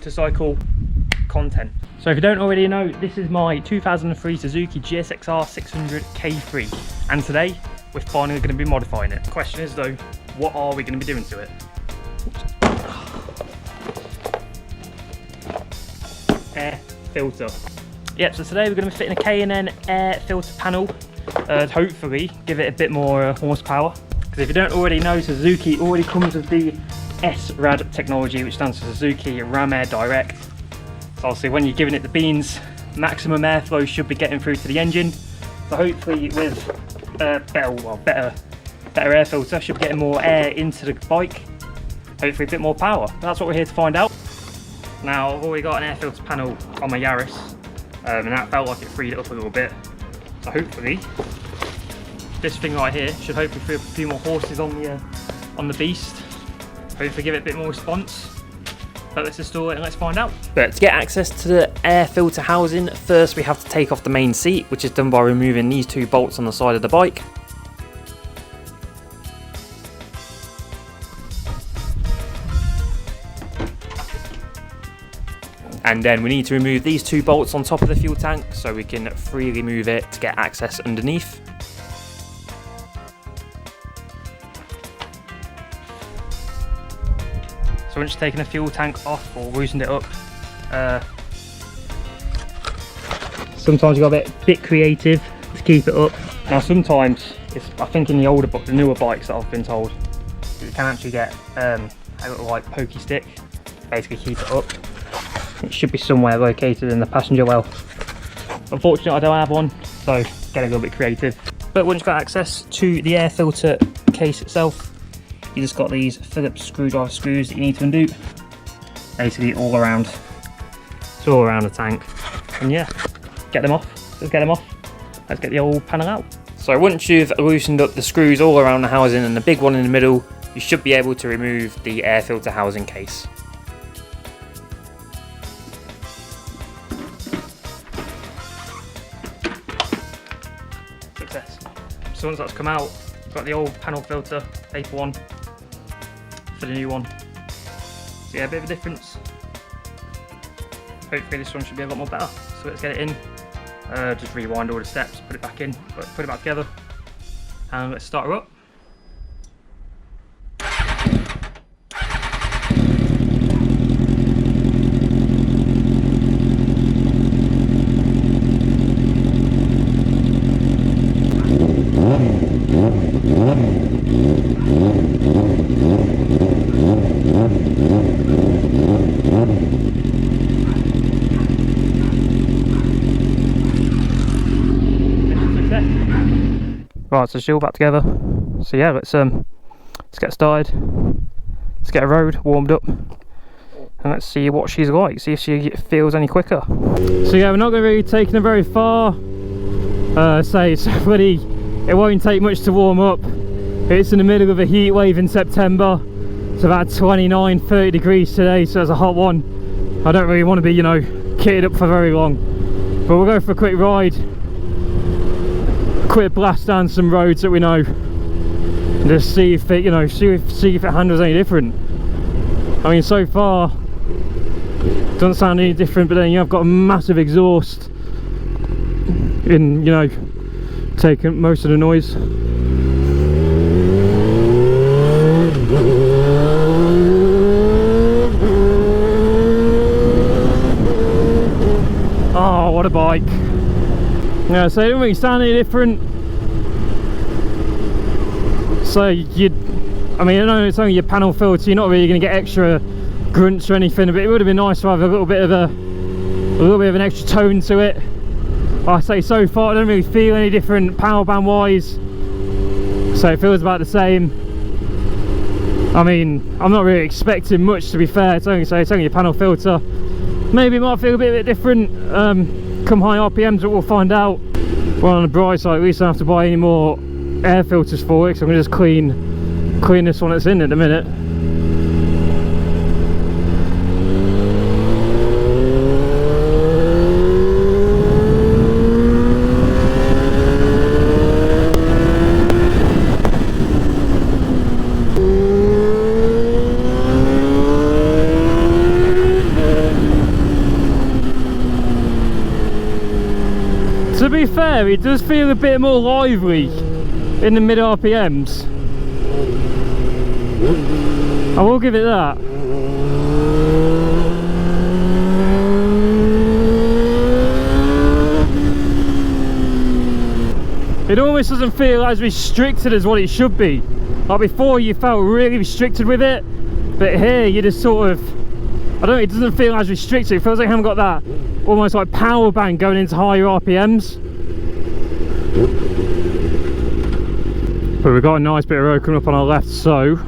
motorcycle content. So if you don't already know, this is my 2003 Suzuki Gsxr 600 K3, and today we're finally going to be modifying it. The question is though, what are we going to be doing to it? Air filter. Yep, so today we're going to be fitting a K&N Air Filter panel to hopefully give it a bit more horsepower. Because if you don't already know, Suzuki already comes with the Gsxr technology, which stands for Suzuki Ram Air Direct. So obviously when you're giving it the beans, maximum airflow should be getting through to the engine. So hopefully with better air filter, should be getting more air into the bike. Hopefully a bit more power. That's what we're here to find out. Now I've already got an air filter panel on my Yaris, and that felt like it freed it up a little bit. So hopefully this thing right here should hopefully free up a few more horses on the beast. Hopefully give it a bit more response. But let's install it and let's find out. But to get access to the air filter housing, first we have to take off the main seat, which is done by removing these two bolts on the side of the bike. And then we need to remove these two bolts on top of the fuel tank so we can freely move it to get access underneath. So once you've taken the fuel tank off or loosened it up, sometimes you've got to be a bit creative to keep it up. Now sometimes, I think in the newer bikes that I've been told, you can actually get a little like pokey stick, basically keep it up. It should be somewhere located in the passenger well. Unfortunately I don't have one, so get a little bit creative. But once you've got access to the air filter case itself, you just got these Phillips screwdriver screws that you need to undo. Basically all around. It's all around the tank. And yeah, get them off. Let's get them off. Let's get the old panel out. So once you've loosened up the screws all around the housing and the big one in the middle, you should be able to remove the air filter housing case. Success. So once that's come out, you've got the old panel filter, paper one, for the new one. So yeah, a bit of a difference. Hopefully this one should be a lot more better. So let's get it in. Just rewind all the steps, put it back in, put it back together, and let's start her up. Right, so she's all back together. So yeah, let's get started. Let's get a road warmed up, and let's see what she's like. See if she feels any quicker. So yeah, we're not going to be taking her very far. It won't take much to warm up. It's in the middle of a heat wave in September. It's about 29-30 degrees today, so it's a hot one. I don't really want to be, you know, kitted up for very long. But we'll go for a quick ride. Quick blast down some roads that we know. And just see if it, you know, see if it handles any different. I mean, so far doesn't sound any different, but then you have got a massive exhaust in, you know, taking most of the noise. Oh, what a bike. Yeah, so it doesn't really sound any different. So I mean, I know it's only your panel filter, you're not really going to get extra grunts or anything, but it would have been nice to have a little bit of an extra tone to it. Like I say, so far I don't really feel any different power band wise, so it feels about the same. I mean, I'm not really expecting much, to be fair. It's only a panel filter. Maybe it might feel a bit different come high RPMs, but we'll find out. Well, on the bright side, at least I don't have to buy any more air filters for it, so I'm going to just clean this one that's in at the minute. be fair, it does feel a bit more lively in the mid RPMs. I will give it that. It almost doesn't feel as restricted as what it should be. Like before you felt really restricted with it, but here you just sort of, I don't know, it doesn't feel as restricted. It feels like I haven't got that almost like power band going into higher RPMs. But we've got a nice bit of road coming up on our left, so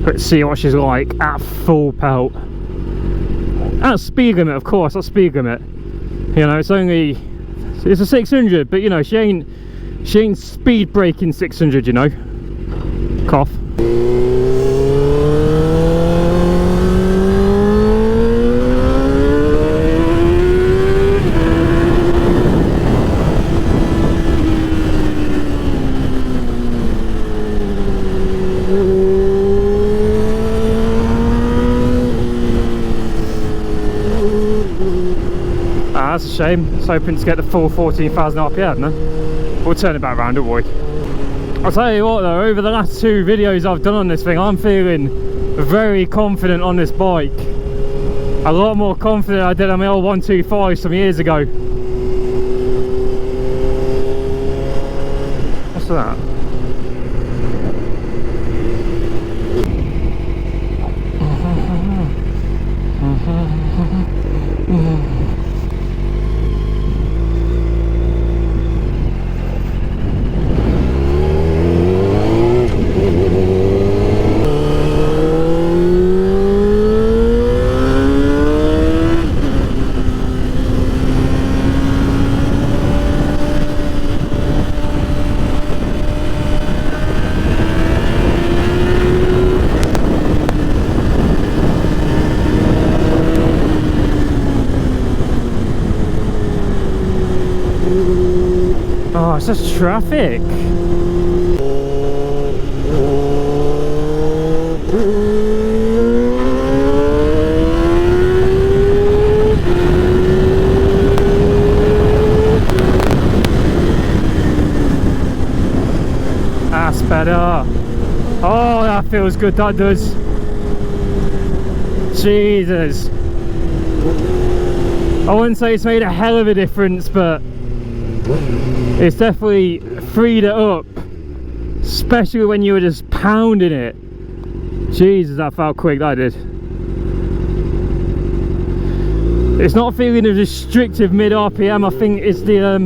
let's see what she's like at full pelt. At speed limit, of course, that's speed limit. You know, it's a 600, but you know, she ain't speed braking 600, you know. Cough. That's a shame. I was hoping to get the full 14,000 RPM, no? We'll turn it back around, don't worry. I'll tell you what though, over the last 2 videos I've done on this thing, I'm feeling very confident on this bike. A lot more confident I did on my old 125 some years ago. What's that? Oh, it's just traffic. That's better. Oh, that feels good, that does. Jesus. I wouldn't say it's made a hell of a difference, but it's definitely freed it up, especially when you were just pounding it. Jesus, that felt quick, that did. It's not feeling as restrictive mid RPM. I think it's the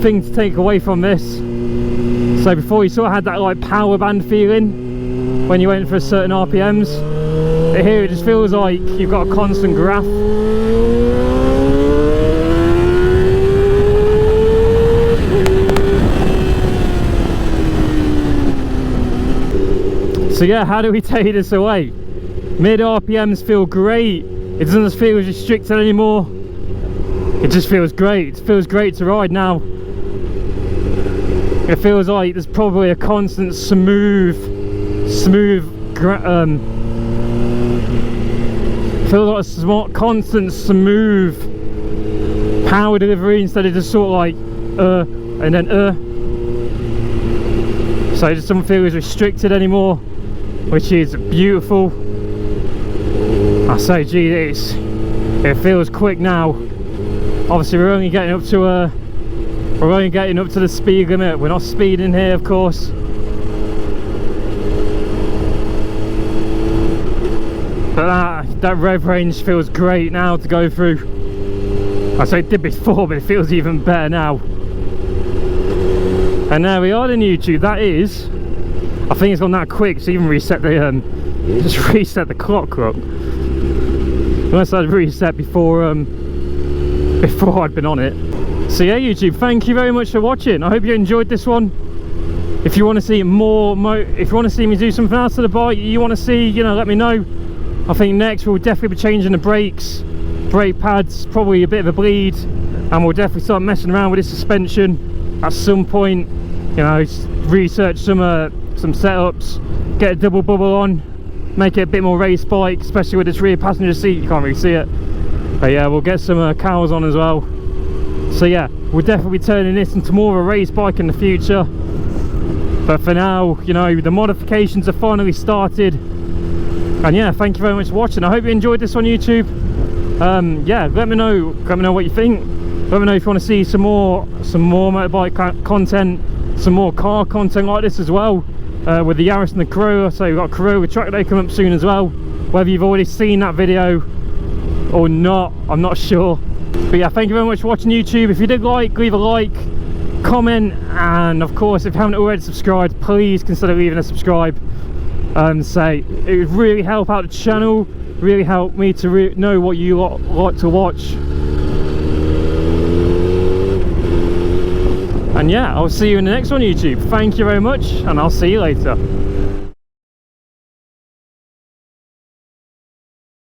thing to take away from this. So before you sort of had that like power band feeling when you went for certain RPMs, but here it just feels like you've got a constant graph. So yeah, how do we take this away? Mid RPMs feel great. It doesn't just feel as restricted anymore. It just feels great. It feels great to ride now. It feels like there's probably a constant smooth feels like a constant smooth power delivery instead of just sort of like and then so it just doesn't feel as restricted anymore, which is beautiful. I say, gee, it feels quick now. Obviously we're only getting up to the speed limit. We're not speeding here, of course. But that rev range feels great now to go through. I say it did before, but it feels even better now. And there we are on YouTube. That is, I think it's gone that quick. So even reset the just reset the clock up. Unless I'd reset before I'd been on it. So yeah, YouTube, thank you very much for watching. I hope you enjoyed this one. If you want to see more, if you want to see me do something else to the bike, you want to see, you know, let me know. I think next we'll definitely be changing the brakes, brake pads, probably a bit of a bleed, and we'll definitely start messing around with this suspension at some point. You know, research some setups, get a double bubble on, make it a bit more race bike, especially with this rear passenger seat. You can't really see it, but yeah, we'll get some cowls on as well. So yeah, we'll definitely be turning this into more of a race bike in the future. But for now, you know, the modifications have finally started. And yeah, thank you very much for watching. I hope you enjoyed this on YouTube. Yeah, let me know what you think. Let me know if you want to see some more motorbike content, some more car content like this as well, with the Yaris and the Corolla. So we've got a Corolla track day coming up soon as well. Whether you've already seen that video or not, I'm not sure. But yeah, thank you very much for watching YouTube. If you did like, leave a like, comment, and of course if you haven't already subscribed, please consider leaving a subscribe. Say it would really help out the channel, really help me to know what you like to watch. And yeah, I'll see you in the next one, YouTube. Thank you very much, and I'll see you later.